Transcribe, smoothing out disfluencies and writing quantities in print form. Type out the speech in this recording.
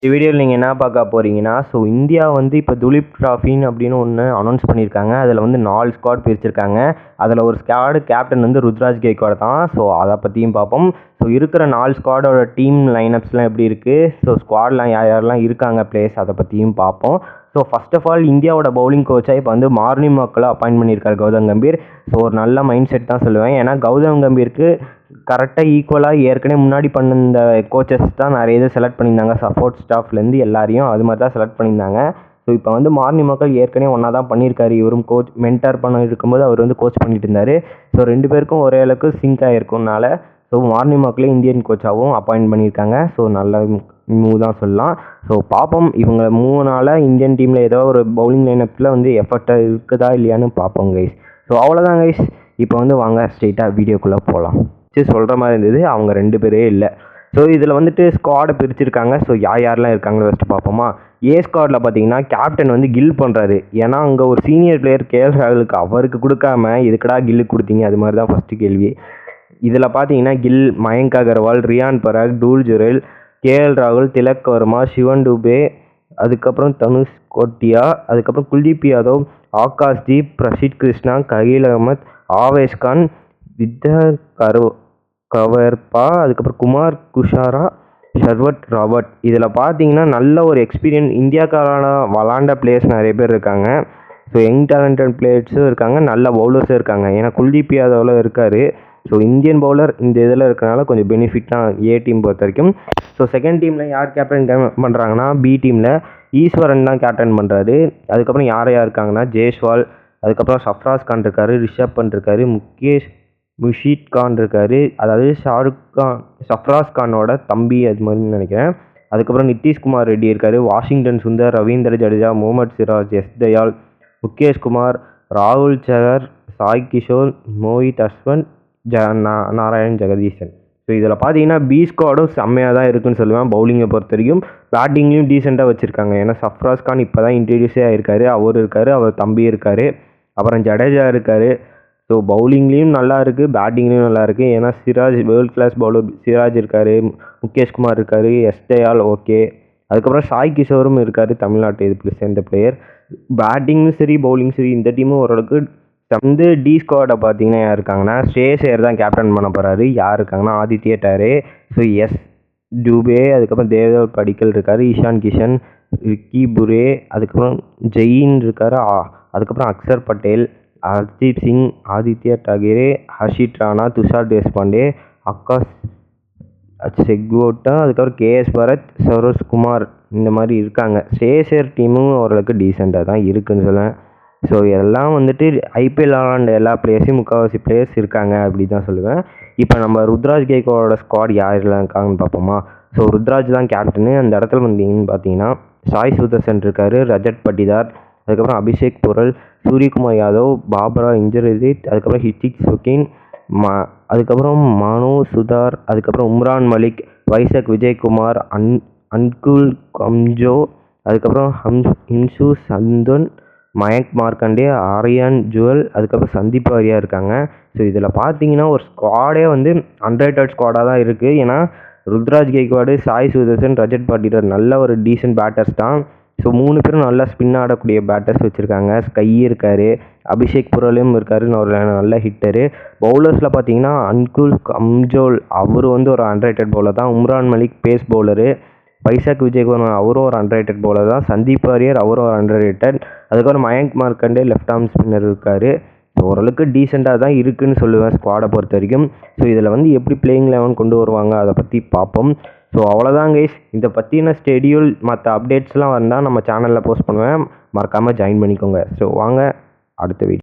இந்த வீடியோவில் நீங்கள் என்ன பார்க்க போகிறீங்கன்னா, இந்தியா வந்து இப்போ துலீப் டிராஃபின்னு அப்படின்னு ஒன்று அனௌன்ஸ் பண்ணியிருக்காங்க. அதில் வந்து 4 ஸ்குவாட் பிரிச்சிருக்காங்க. அதில் ஒரு ஸ்குவாடு கேப்டன் வந்து ருத்ராஜ் கெய்க்வாட் தான். அதை பற்றியும் பார்ப்போம். இருக்கிற 4 ஸ்குவாடோட டீம் லைனப்ஸ்லாம் எப்படி இருக்குது, ஸ்குவாட்லாம் யாரெல்லாம் இருக்காங்க பிளேயர்ஸ், அதை பற்றியும் பார்ப்போம். ஃபர்ஸ்ட் ஆஃப் ஆல் இந்தியாவோட பவுலிங் கோச்சாக இப்போ வந்து மார்னிங் மக்களை அப்பாயின்ட் பண்ணியிருக்காரு கௌதம் கம்பீர். ஒரு நல்ல மைண்ட் செட் தான் சொல்லுவேன். ஏன்னா கௌதம் கம்பீருக்கு கரெக்டாக ஈக்குவலாக ஏற்கனவே முன்னாடி பண்ண இந்த கோச்சஸ் தான் நிறைய இது செலக்ட் பண்ணியிருந்தாங்க. சப்போர்ட் ஸ்டாஃப்லேருந்து எல்லாரையும் அது மாதிரி தான் செலக்ட் பண்ணியிருந்தாங்க. இப்போ வந்து மார்னிங் மக்கள் ஏற்கனவே ஒன்றா தான் பண்ணியிருக்காரு. இவரும் கோச் மென்டார் பண்ண இருக்கும்போது அவர் வந்து கோச் பண்ணிட்டு இருந்தார். 2 பேருக்கும் ஒரே அளவுக்கு சிங்க் ஆகிருக்கும்னால மார்னிங் மக்களே இந்தியன் கோச்சாகவும் அப்பாயின்ட் பண்ணியிருக்காங்க. நல்ல மூவ் தான் சொல்லலாம். பார்ப்போம் இவங்க 3 நாளாக இந்தியன் டீமில் ஏதோ ஒரு பவுலிங் லைனப்பில் வந்து எஃபர்ட்டாக இருக்குதா இல்லையான்னு பார்ப்போம் கைஸ். அவ்வளோதான் கைஸ். இப்போ வந்து வாங்க ஸ்ட்ரெயிட்டாக வீடியோக்குள்ளே போகலாம். சொல்கிற மாதிரி இருந்தது, அவங்க 2 பேரே இல்லை. இதில் வந்துட்டு ஸ்குவாடை பிரிச்சிருக்காங்க. யாரெல்லாம் இருக்காங்கன்னு ஃபஸ்ட்டு பார்ப்போமா. ஏ ஸ்குவாடில் பார்த்தீங்கன்னா கேப்டன் வந்து கில் பண்ணுறாரு. ஏன்னா அங்கே ஒரு சீனியர் பிளேயர் கேஎல் ராகுலுக்கு அவருக்கு கொடுக்காம எதுக்கடா கில்லுக்கு கொடுத்தீங்க, அது மாதிரி தான் ஃபஸ்ட்டு கேள்வி. இதில் பார்த்தீங்கன்னா கில், மயங்க் அகர்வால், ரியான் பராக், டூல் ஜுரேல், கேஎல் ராகுல், திலக் வர்மா, சிவன் டுபே, அதுக்கப்புறம் தனுஷ் கோட்டியா, அதுக்கப்புறம் குல்தீப் யாதவ், ஆகாஷ்தீப், பிரசித் கிருஷ்ணா, ககில் அகமத், ஆவேஷ் கான், வித்யா கவர்பா, அதுக்கப்புறம் குமார் குஷாரா, ஷர்வட் ராபர்ட். இதில் பார்த்தீங்கன்னா நல்ல ஒரு எக்ஸ்பீரியன்ஸ் இந்தியாக்கான விளாண்ட பிளேயர்ஸ் நிறைய பேர் இருக்காங்க. யங் டேலண்டட் பிளேயர்ஸும் இருக்காங்க, நல்ல பவுலர்ஸும் இருக்காங்க. ஏன்னா குல்தீப் யாதவில் இருக்கார். இந்தியன் பவுலர் இந்த இதில் இருக்கிறனால கொஞ்சம் பெனிஃபிட் தான் ஏ டீம் பொறுத்த வரைக்கும். செகண்ட் டீமில் யார் கேப்டன் பண்ணுறாங்கன்னா, பி டீமில் ஈஸ்வரன் தான் கேப்டன் பண்ணுறாரு. அதுக்கப்புறம் யார் இருக்காங்கன்னா ஜெய்ஸ்வால், அதுக்கப்புறம் சஃப்ராஸ் கான் இருக்கார், ரிஷப் பண்ட் இருக்கார், முஷீத் கான் இருக்கார், அதாவது ஷாருக் கான் சஃப்ராஸ் கானோட தம்பி அது மாதிரி நினைக்கிறேன். அதுக்கப்புறம் நிதிஷ்குமார் ரெட்டி இருக்கார், வாஷிங்டன் சுந்தர், ரவீந்திர ஜடேஜா, முகமது சிராஜ், எஸ் தயால், முகேஷ் குமார், ராகுல் சகர், சாய் கிஷோர், மோஹித் அஸ்வந்த், நாராயண் ஜெகதீசன். இதில் பார்த்தீங்கன்னா பி ஸ்குவாடும் செம்மையாக தான் இருக்குன்னு சொல்லுவேன். பவுலிங்கை பொறுத்த வரைக்கும் பேட்டிங்லேயும் டீசெண்டாக வச்சுருக்காங்க. ஏன்னா சஃப்ராஸ் கான் இப்போ தான் இன்ட்ரடியூஸே ஆகிருக்காரு. அவர் இருக்கார், அவர் தம்பி இருக்கார், அப்புறம் ஜடேஜா இருக்கார். பவுலிங்லேயும் நல்லா இருக்குது, பேட்டிங்லேயும் நல்லா இருக்குது. ஏன்னா Siraj world class bowler Siraj இருக்கார், முகேஷ்குமார் இருக்கார், எஸ் தயால் ஓகே, அதுக்கப்புறம் சாய் கிஷோரும் இருக்கார், தமிழ்நாட்டு இது சேர்ந்த பிளேயர். பேட்டிங்கும் சரி பவுலிங் சரி இந்த டீமும் ஓரளவுக்கு வந்து டி ஸ்குவாடை பார்த்தீங்கன்னா யார் இருக்காங்கன்னா ஸ்ரேயஸ் ஐயர் தான் கேப்டன் பண்ண போகிறாரு. யார் இருக்காங்கன்னா ஆதித்ய டாரே, எஸ் டூபே, அதுக்கப்புறம் தேவதர் படிக்கல் இருக்கார், ஈஷான் கிஷன், ரிக்கி புரே, அதுக்கப்புறம் ஜெயின் இருக்கார், அதுக்கப்புறம் அக்சர் பட்டேல், ஹர்தீப் சிங், ஆதித்ய டாகரே, ஹர்ஷித் ராணா, துஷார் தேஷ்பாண்டே, ஆகாஷ் செக்வோட்டா, அதுக்கப்புறம் கேஎஸ் பரத், சரோஜ்குமார் இந்த மாதிரி இருக்காங்க. ஸ்ரேயஸ் ஐயர் டீமும் ஓரளவுக்கு டீசெண்டாக தான் இருக்குதுன்னு சொல்லுவேன். எல்லாம் வந்துட்டு ஐபிஎல் விளாண்ட எல்லா பிளேயர்ஸையும் முக்கால்வாசி பிளேயர்ஸ் இருக்காங்க அப்படி தான் சொல்லுவேன். இப்போ நம்ம ருத்ராஜ் கெய்க்வாடோட ஸ்குவாட் யாரெல்லாம் இருக்காங்கன்னு பார்ப்போமா. ருத்ராஜ் தான் கேப்டனு. அந்த இடத்துல வந்தீங்கன்னு பார்த்தீங்கன்னா சாய் சுதர்சன் இருக்கார், ரஜத் பட்டிதார், அதுக்கப்புறம் அபிஷேக் புரல், சூரியகுமார் யாதவ், பாபரா இன்ஜர்ஜித், அதுக்கப்புறம் ஹித்திக் சுகின், அதுக்கப்புறம் மனு சுதார், அதுக்கப்புறம் உம்ரான் மலிக், வைசக் விஜயகுமார், அன்குல் கம்ஜோ, அதுக்கப்புறம் ஹிம்சு சந்தன், மயங்க் மார்க்கண்டே, ஆரியன் ஜுவல், அதுக்கப்புறம் சந்தீப் வாரியா இருக்காங்க. இதில் பார்த்தீங்கன்னா ஒரு ஸ்குவாடே வந்து அன்ரேட்டட் ஸ்குவாடாக தான் இருக்குது. ஏன்னா ருத்ராஜ் கெய்க்வாடு, சாய் சுதர்சன், ரஜத் பாட்டிதார் நல்ல ஒரு டீசென்ட் பேட்டர்ஸ் தான். 3 பேரும் நல்லா ஸ்பின் ஆடக்கூடிய பேட்டர்ஸ் வச்சுருக்காங்க. ஸ்கை இருக்கார், அபிஷேக் புரலும் இருக்கார், ஒரு நல்ல ஹிட்டரு. பவுலர்ஸில் பார்த்தீங்கன்னா அன்குல் கம்ஜோல் அவர் வந்து ஒரு அன்ரேட்டட் பவுலர் தான். உம்ரான் மலிக் பேஸ் பவுலரு, வைசாக் விஜயகுமார் அவரும் ஒரு அன்ரேட்டட் பவுலர் தான். சந்தீப் வாரியர் அவரும் ஒரு அன்ரேட்டட். அதுக்கப்புறம் Mayank Markande left arm spinner இருக்கார். ஓரளவுக்கு டீசெண்டாக தான் இருக்குதுன்னு சொல்லுவேன் ஸ்குவாடை பொறுத்த வரைக்கும். இதில் வந்து எப்படி பிளேயிங் 11 கொண்டு வருவாங்க அதை பற்றி பார்ப்போம். அவ்வளோதான் கைஸ். இதை பற்றின ஸ்கெடியூல் மற்ற அப்டேட்ஸ்லாம் வந்தால் நம்ம சேனலில் போஸ்ட் பண்ணுவேன், மறக்காமல் ஜாயின் பண்ணிக்கோங்க. வாங்க அடுத்த வீடியோ.